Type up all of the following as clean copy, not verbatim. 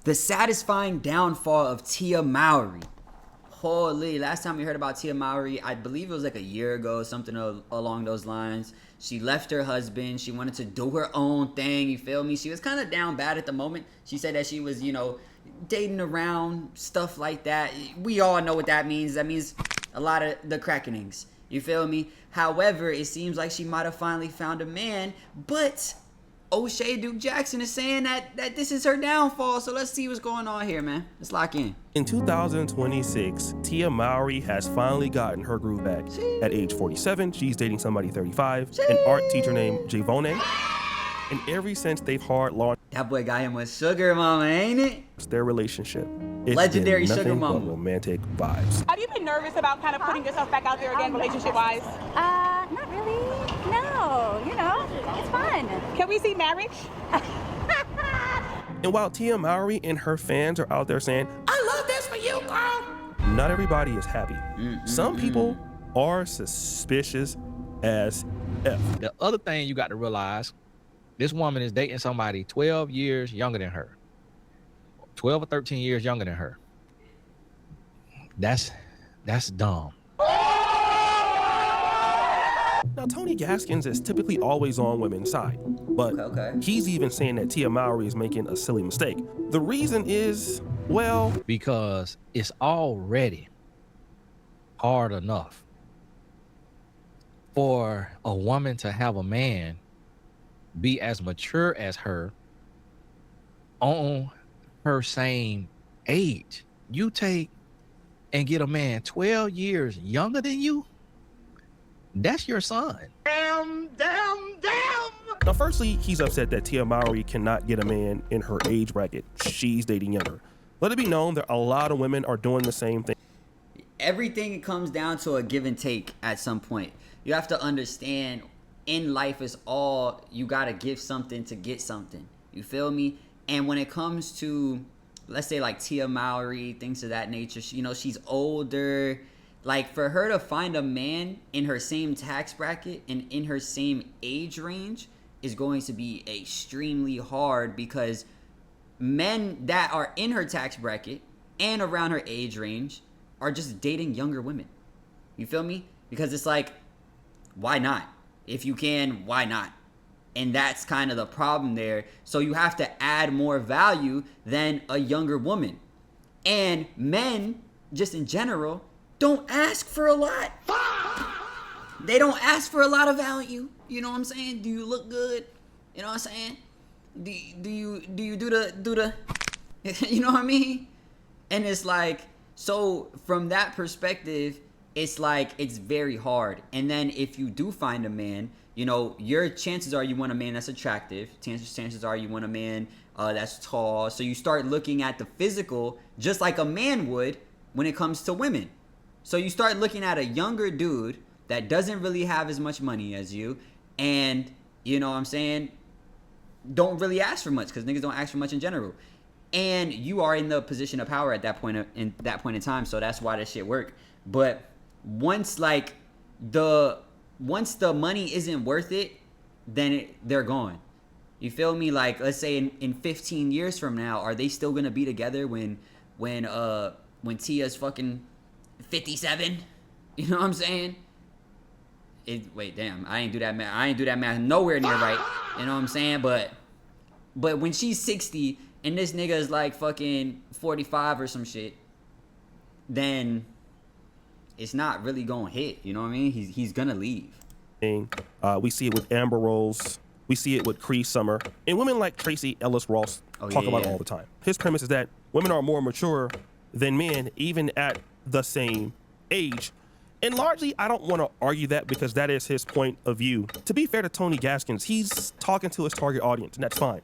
The satisfying downfall of Tia Mowry. Holy, last time we heard about Tia Mowry, I believe it was like a year ago, something along those lines. She left her husband. She wanted to do her own thing, you feel me? She was kind of down bad at the moment. She said that she was, you know, dating around, stuff like that. We all know what that means. That means a lot of the crackenings, you feel me? However, it seems like she might have finally found a man, but O'Shea Duke Jackson is saying that this is her downfall. So let's see what's going on here, man. Let's lock in. In 2026, Tia Mowry has finally gotten her groove back. At age 47, she's dating somebody 35, an art teacher named Javone. And ever since they've hard launched That boy got him with Sugar Mama, ain't it? their relationship, it's Legendary been Sugar nothing but Mama. romantic vibes. Have you been nervous about kind of putting yourself back out there again, relationship-wise? Not really. No, you know, it's fun. Can we see marriage? And while Tia Mowry and her fans are out there saying, "I love this for you, girl," not everybody is happy. Some people are suspicious as F. The other thing you got to realize, this woman is dating somebody 12 years younger than her. 12 or 13 years younger than her. That's dumb. Now, Tony Gaskins is typically always on women's side, but he's even saying that Tia Mowry is making a silly mistake. The reason is, well, Because it's already hard enough for a woman to have a man be as mature as her on her same age. You take and get a man 12 years younger than you, that's your son. Now, firstly, he's upset that Tia Mowry cannot get a man in her age bracket. She's dating younger. Let it be known that a lot of women are doing the same thing. Everything comes down to a give and take at some point. You have to understand in life is all, you got to give something to get something. You feel me? And when it comes to, let's say like Tia Mowry, things of that nature, you know, she's older. Like for her to find a man in her same tax bracket and in her same age range is going to be extremely hard, because men that are in her tax bracket and around her age range are just dating younger women. You feel me? Because it's like, why not? If you can, why not? And that's kind of the problem there. So you have to add more value than a younger woman. And men, just in general, don't ask for a lot. They don't ask for a lot of value. You know what I'm saying? Do you look good? You know what I'm saying? Do you do the you know what I mean? And it's like, so from that perspective, it's like it's very hard. And then if you do find a man, you know, your chances are you want a man that's attractive. Chances are you want a man that's tall. So you start looking at the physical just like a man would when it comes to women. So you start looking at a younger dude that doesn't really have as much money as you, and you know what I'm saying, don't really ask for much, because niggas don't ask for much in general. And you are in the position of power at that point in time, so that's why that shit work. But once the money isn't worth it, then they're gone. You feel me? Like, let's say in 15 years from now, are they still gonna be together when Tia's fucking 57? You know what I'm saying? Wait, damn, I ain't do that math nowhere near right. You know what I'm saying? But when she's 60 and this nigga is like fucking 45 or some shit, then it's not really gonna hit. You know what I mean? He's gonna leave. We see it with Amber Rose. We see it with Cree Summer. And women like Tracy Ellis Ross talk about it all the time. His premise is that women are more mature than men, even at the same age. And largely, I don't want to argue that, because that is his point of view. To be fair to Tony Gaskins, he's talking to his target audience, and that's fine.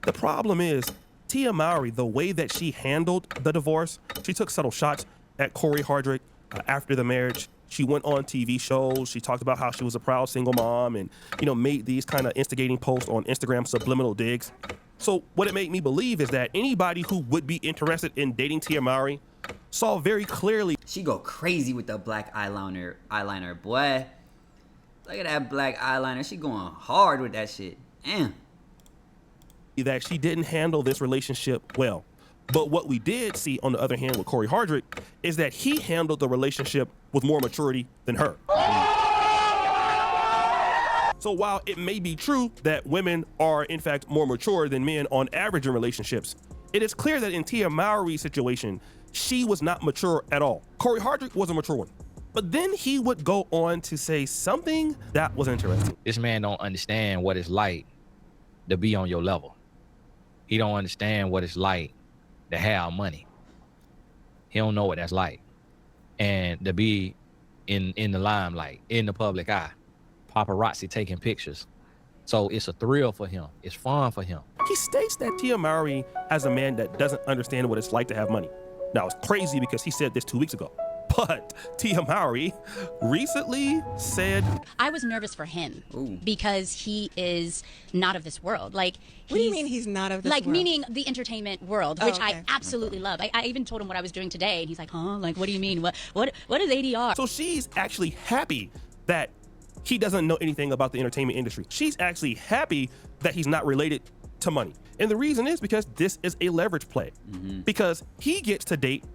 The problem is, Tia Mowry, the way that she handled the divorce, she took subtle shots at Corey Hardrick after the marriage. She went on TV shows. She talked about how she was a proud single mom and, you know, made these kind of instigating posts on Instagram, subliminal digs. So what it made me believe is that anybody who would be interested in dating Tia Mowry saw very clearly. She go crazy with the black eyeliner, boy. Look at that black eyeliner. She going hard with that shit. Damn. That she didn't handle this relationship well. But what we did see, on the other hand, with Corey Hardrick is that he handled the relationship with more maturity than her. So while it may be true that women are in fact more mature than men on average in relationships, it is clear that in Tia Mowry's situation, she was not mature at all. Corey Hardrick was a mature one. But then he would go on to say something that was interesting. This man don't understand what it's like to be on your level. He don't understand what it's like to have money. He don't know what that's like. And to be in the limelight, in the public eye, paparazzi taking pictures. So it's a thrill for him. It's fun for him. He states that Tia Mowry has a man that doesn't understand what it's like to have money. Now, it's crazy because he said this 2 weeks ago. But Tia Mowry recently said, I was nervous for him because he is not of this world. Like, what do you mean he's not of this world? Like, world? meaning the entertainment world, which I absolutely love. I even told him what I was doing today, and he's like, huh? Like, what do you mean? What is ADR? So she's actually happy that he doesn't know anything about the entertainment industry. She's actually happy that he's not related to money. And the reason is because this is a leverage play. Because he gets to date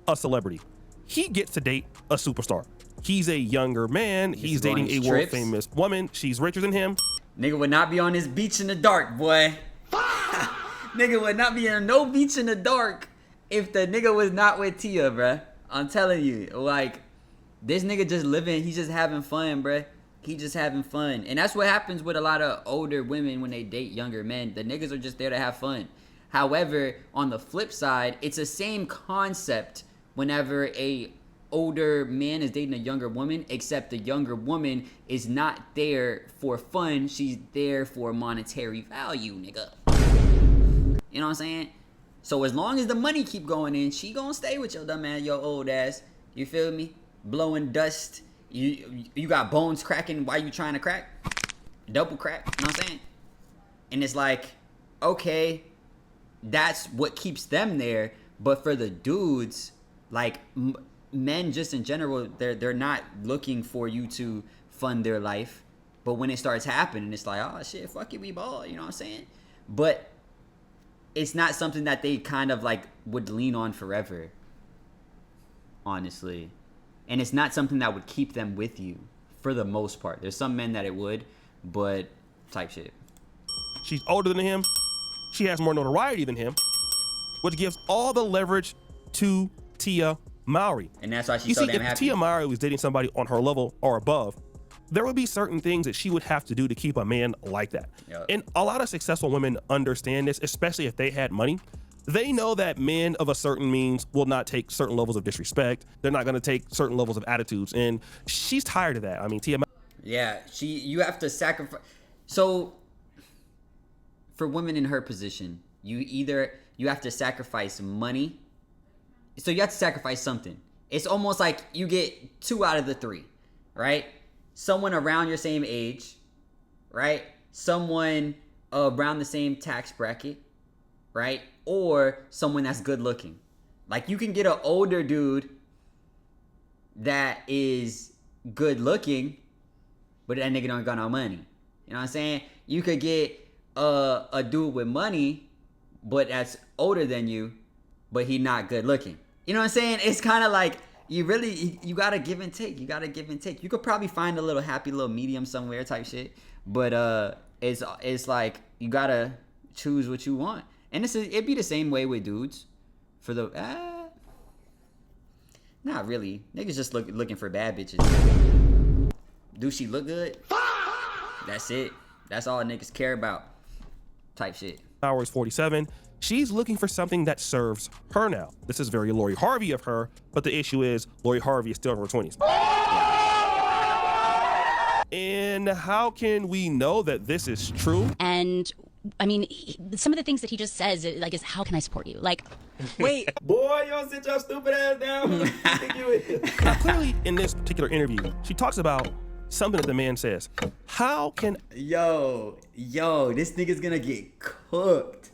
a celebrity. He gets to date a superstar. He's a younger man. He's dating a world famous woman. She's richer than him. Nigga would not be on this beach in the dark, boy. Nigga would not be on no beach in the dark if the nigga was not with Tia, bruh. I'm telling you, like, this nigga just living, he's just having fun, bruh. He just having fun. And that's what happens with a lot of older women when they date younger men. The niggas are just there to have fun. However, on the flip side, it's the same concept whenever a older man is dating a younger woman, except the younger woman is not there for fun. She's there for monetary value, nigga. You know what I'm saying? So as long as the money keep going in, she gonna stay with your dumb ass, your old ass. You feel me? Blowing dust. You got bones cracking while you trying to crack. Double crack. You know what I'm saying? And it's like, okay, that's what keeps them there. But for the dudes, like men just in general, they're not looking for you to fund their life. But when it starts happening, it's like, oh shit, fuck it, we ball. You know what I'm saying? But it's not something that they kind of like would lean on forever, honestly. And it's not something that would keep them with you for the most part. There's some men that it would, but type shit. She's older than him. She has more notoriety than him, which gives all the leverage to Tia Mowry. And that's why she's so damn happy. If Tia Mowry was dating somebody on her level or above, there would be certain things that she would have to do to keep a man like that. Yep. And a lot of successful women understand this, especially if they had money. They know that men of a certain means will not take certain levels of disrespect. They're not going to take certain levels of attitudes. And she's tired of that. I mean, Tia Mowry. Yeah, you have to sacrifice. So for women in her position, you have to sacrifice money. So you have to sacrifice something. It's almost like you get 2 out of the 3, right? Someone around your same age, right? Someone around the same tax bracket, right? Or someone that's good looking. Like, you can get an older dude that is good looking, but that nigga don't got no money. You know what I'm saying? You could get a dude with money, but that's older than you, but he not good looking. You know what I'm saying? It's kind of like, you gotta give and take. You gotta give and take. You could probably find a little happy little medium somewhere type shit, but it's like you gotta choose what you want. And it'd be the same way with dudes. For the not really. Niggas just looking for bad bitches. Do she look good? That's it. That's all niggas care about. Type shit. Hours 47. She's looking for something that serves her now. This is very Lori Harvey of her, but the issue is Lori Harvey is still in her 20s. And how can we know that this is true? And I mean, some of the things that he just says, like, is how can I support you? Like, wait, boy, you don't sit your stupid ass down. Now, clearly, in this particular interview, she talks about something that the man says. How can... Yo, this nigga's gonna get cooked.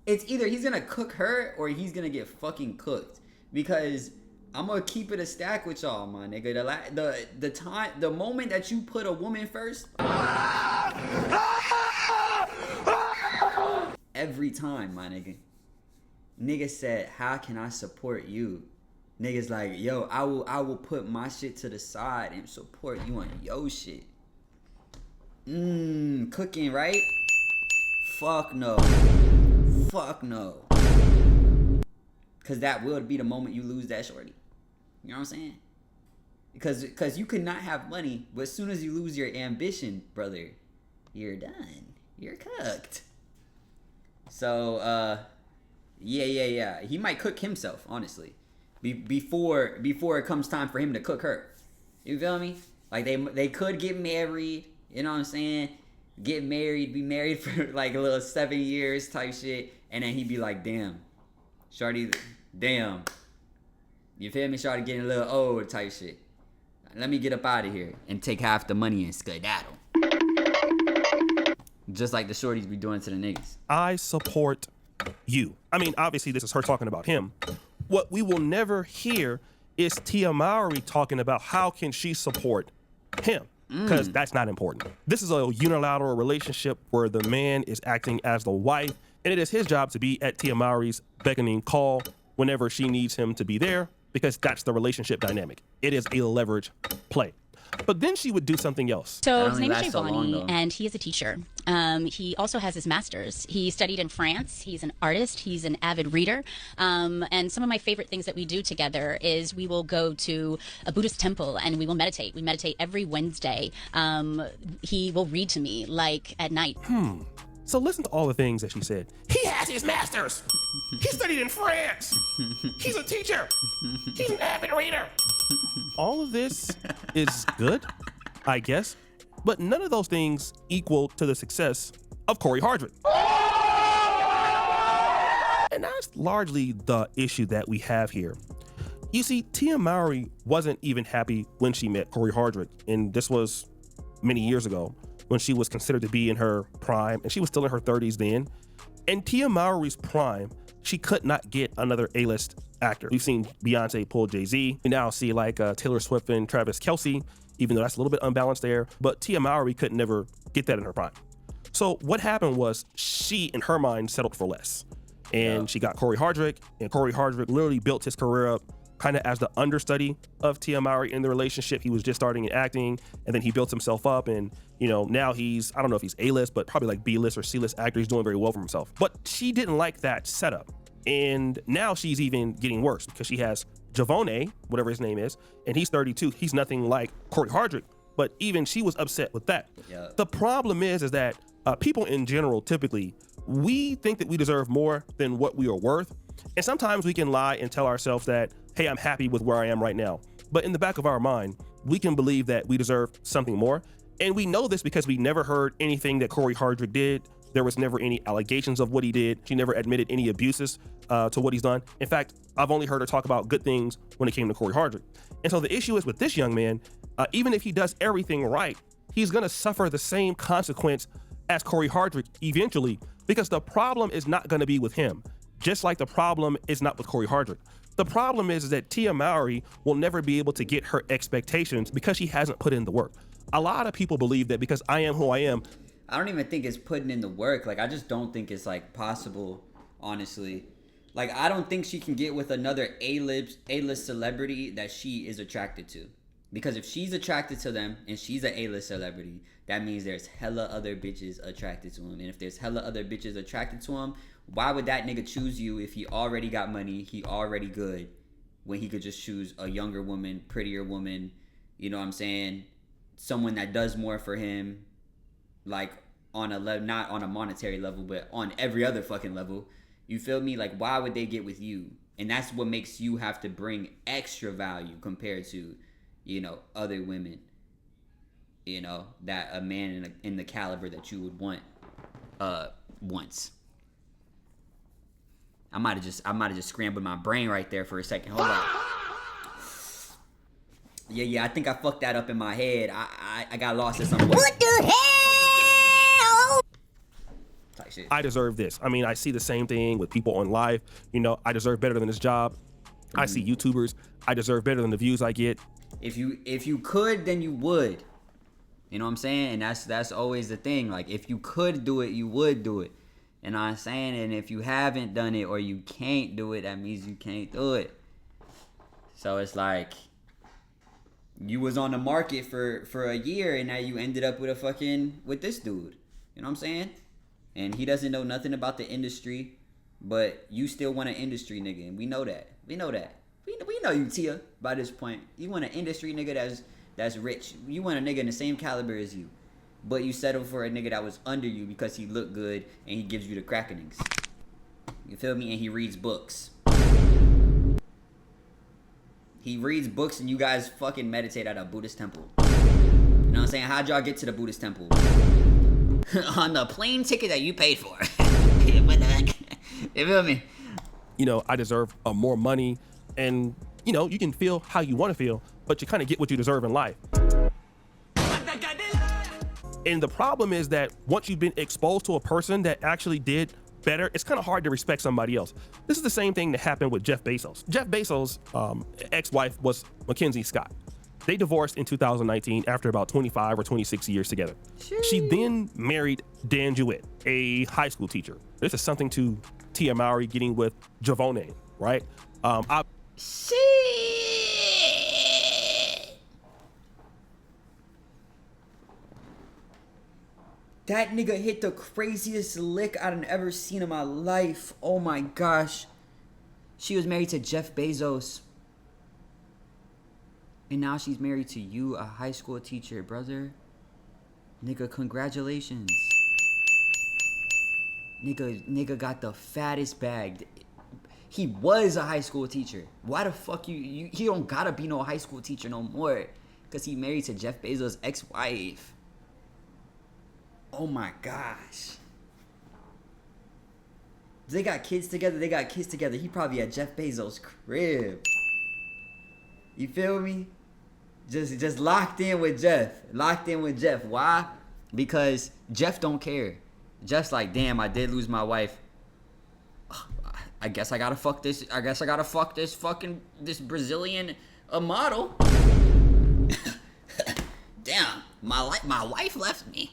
It's either he's gonna cook her or he's gonna get fucking cooked. Because I'm gonna keep it a stack with y'all, my nigga. The moment that you put a woman first... Every time, my nigga. Nigga said, how can I support you? Niggas like, yo, I will put my shit to the side and support you on your shit. Cooking, right? Fuck no. Fuck no. Cause that will be the moment you lose that shorty. You know what I'm saying? Because you could not have money, but as soon as you lose your ambition, brother, you're done. You're cooked. So, yeah. He might cook himself, honestly, before it comes time for him to cook her. You feel me? Like they could get married. You know what I'm saying? Get married, be married for like a little 7 years type shit, and then he'd be like, damn, shorty, damn. You feel me? Shorty getting a little old type shit. Let me get up out of here and take half the money and skedaddle. Just like the shorties be doing to the niggas. I support you. I mean, obviously this is her talking about him. What we will never hear is Tia Mowry talking about how can she support him, because that's not important. This is a unilateral relationship where the man is acting as the wife, and it is his job to be at Tia Mowry's beckoning call whenever she needs him to be there, because that's the relationship dynamic. It is a leverage play. But then she would do something else. So his name is Giovanni, and he is a teacher. He also has his master's. He studied in France. He's an artist. He's an avid reader. And some of my favorite things that we do together is we will go to a Buddhist temple and we will meditate. We meditate every Wednesday. He will read to me, like, at night. So listen to all the things that she said. He has his master's. He studied in France. He's a teacher. He's an avid reader. All of this is good, I guess, but none of those things equal to the success of Corey Hardrick. And that's largely the issue that we have here. You see, Tia Mowry wasn't even happy when she met Corey Hardrick, and this was many years ago, when she was considered to be in her prime, and she was still in her 30s then. In Tia Mowry's prime, she could not get another A-list actor. We've seen Beyonce pull Jay-Z. We now see like Taylor Swift and Travis Kelce, even though that's a little bit unbalanced there. But Tia Mowry could never get that in her prime. So what happened was she, in her mind, settled for less. And she got Corey Hardrick, and Corey Hardrick literally built his career up kind of as the understudy of Tia Mowry in the relationship. He was just starting in acting, and then he built himself up, and now he's, I don't know if he's A-list, but probably like B-list or C-list actor. He's doing very well for himself. But she didn't like that setup. And now she's even getting worse because she has Giovanni, whatever his name is, and he's 32. He's nothing like Corey Hardrick, but even she was upset with that. Yeah. The problem is that people in general, typically, we think that we deserve more than what we are worth. And sometimes we can lie and tell ourselves that, hey, I'm happy with where I am right now. But in the back of our mind, we can believe that we deserve something more. And we know this because we never heard anything that Corey Hardrick did. There was never any allegations of what he did. She never admitted any abuses to what he's done. In fact, I've only heard her talk about good things when it came to Corey Hardrick. And so the issue is with this young man, even if he does everything right, he's gonna suffer the same consequence as Corey Hardrick eventually, because the problem is not gonna be with him, just like the problem is not with Corey Hardrick. The problem is that Tia Mowry will never be able to get her expectations because she hasn't put in the work. A lot of people believe that because I am who I am. I don't even think it's putting in the work. Like, I just don't think it's like possible, honestly. Like, I don't think she can get with another A-list celebrity that she is attracted to. Because if she's attracted to them and she's an A-list celebrity, that means there's hella other bitches attracted to him. And if there's hella other bitches attracted to him, why would that nigga choose you if he already got money, he already good, when he could just choose a younger woman, prettier woman, you know what I'm saying? Someone that does more for him, like on a not on a monetary level, but on every other fucking level. You feel me? Like, why would they get with you? And that's what makes you have to bring extra value compared to, other women, that a man in the caliber that you would want wants. I might have just scrambled my brain right there for a second. Hold on. Yeah, I think I fucked that up in my head. I got lost in somewhere. What the hell? Type shit. I deserve this. I mean, I see the same thing with people on live. I deserve better than this job. I see YouTubers. I deserve better than the views I get. If you could, then you would. You know what I'm saying? And that's always the thing. Like, if you could do it, you would do it. You know what I'm saying? And if you haven't done it or you can't do it, that means you can't do it. So it's like you was on the market for a year and now you ended up with this dude. You know what I'm saying? And he doesn't know nothing about the industry, but you still want an industry nigga, and we know that. We know you, Tia, by this point. You want an industry nigga that's rich. You want a nigga in the same caliber as you. But you settle for a nigga that was under you because he looked good and he gives you the crackenings. You feel me? And he reads books. He reads books and you guys fucking meditate at a Buddhist temple. You know what I'm saying? How'd y'all get to the Buddhist temple? On the plane ticket that you paid for. What the heck? You feel me? You know, I deserve more money, and you know, you can feel how you want to feel, but you kind of get what you deserve in life. And the problem is that once you've been exposed to a person that actually did better, it's kind of hard to respect somebody else. This is the same thing that happened with Jeff Bezos. Jeff Bezos' ex-wife was Mackenzie Scott. They divorced in 2019 after about 25 or 26 years together. She then married Dan Jewett, a high school teacher. This is something to Tia Mowry getting with Javone, right? That nigga hit the craziest lick I've ever seen in my life. Oh my gosh. She was married to Jeff Bezos. And now she's married to you, a high school teacher, brother. Nigga, congratulations. Nigga got the fattest bag. He was a high school teacher. Why the fuck he don't gotta be no high school teacher no more. Because he married to Jeff Bezos' ex-wife. Oh my gosh. They got kids together. He probably at Jeff Bezos' crib. You feel me? Just locked in with Jeff. Why? Because Jeff don't care. Jeff's like, damn, I did lose my wife. I guess I gotta fuck this. This Brazilian model. Damn, my wife left me.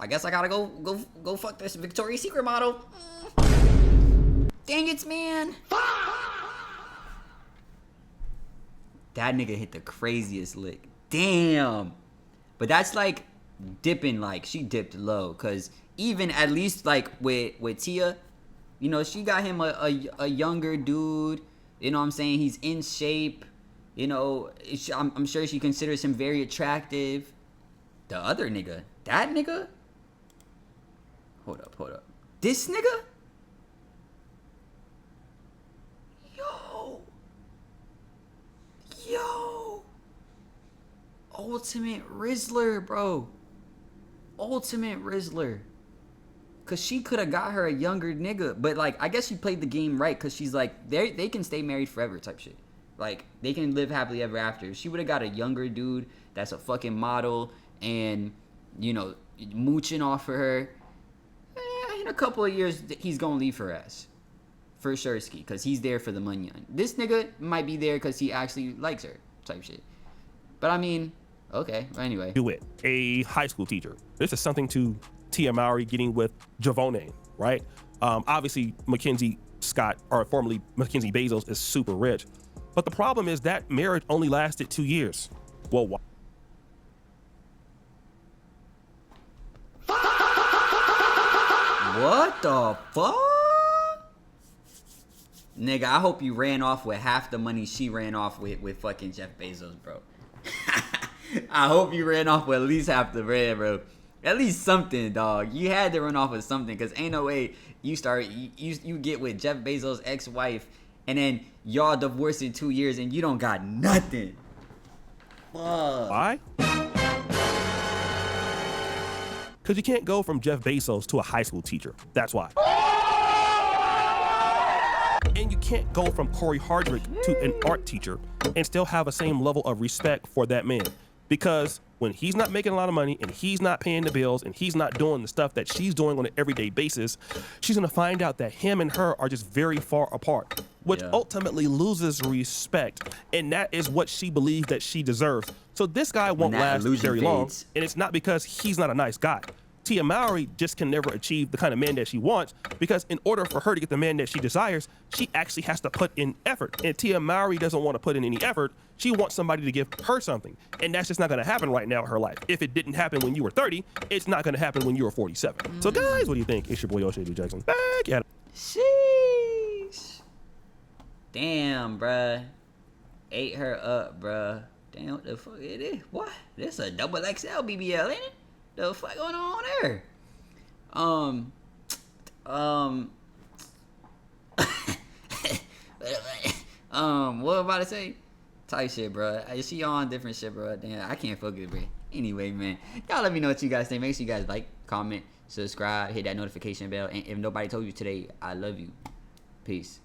I guess I gotta go fuck this Victoria's Secret model. Dang it, man. That nigga hit the craziest lick. Damn. But that's like dipping, like she dipped low. Cause even at least like with Tia, you know, she got him a younger dude. You know what I'm saying? He's in shape. You know, I'm sure she considers him very attractive. The other nigga, that nigga? Hold up. This nigga? Yo. Ultimate Rizzler, bro. Ultimate Rizzler. Cause she could have got her a younger nigga. But like, I guess she played the game right. Cause she's like, they can stay married forever type shit. Like, they can live happily ever after. She would have got a younger dude that's a fucking model and, you know, mooching off for her. In a couple of years, he's gonna leave her ass. For sure, ski, because he's there for the money. This nigga might be there because he actually likes her, type shit. But I mean, okay, anyway. Do it. A high school teacher. This is something to Tia Mowry getting with Javone, right? Obviously, Mackenzie Scott, or formerly Mackenzie Bezos, is super rich. But the problem is that marriage only lasted 2 years. Well, why? What the fuck? Nigga, I hope you ran off with half the money she ran off with fucking Jeff Bezos, bro. I hope you ran off with at least half the bread, bro. At least something, dog. You had to run off with something, because ain't no way you get with Jeff Bezos' ex-wife and then y'all divorced in 2 years and you don't got nothing. Fuck. Why? Because you can't go from Jeff Bezos to a high school teacher. That's why. And you can't go from Corey Hardrick to an art teacher and still have the same level of respect for that man. Because when he's not making a lot of money and he's not paying the bills and he's not doing the stuff that she's doing on an everyday basis, she's gonna find out that him and her are just very far apart, which ultimately loses respect. And that is what she believes that she deserves. So this guy won't last very long. And it's not because he's not a nice guy. Tia Mowry just can never achieve the kind of man that she wants, because in order for her to get the man that she desires, she actually has to put in effort. And Tia Mowry doesn't want to put in any effort. She wants somebody to give her something. And that's just not going to happen right now in her life. If it didn't happen when you were 30, it's not going to happen when you were 47. So guys, what do you think? It's your boy, O'Shea Jackson. Back at it. Sheesh. Damn, bruh. Ate her up, bruh. Damn, what the fuck it is? What? This a double XL BBL, ain't it? The fuck going on there? What am I about to say? Type shit, bro. I see y'all on different shit, bro. Damn, I can't focus, bro. Anyway, man, y'all let me know what you guys think. Make sure you guys like, comment, subscribe, hit that notification bell. And if nobody told you today, I love you. Peace.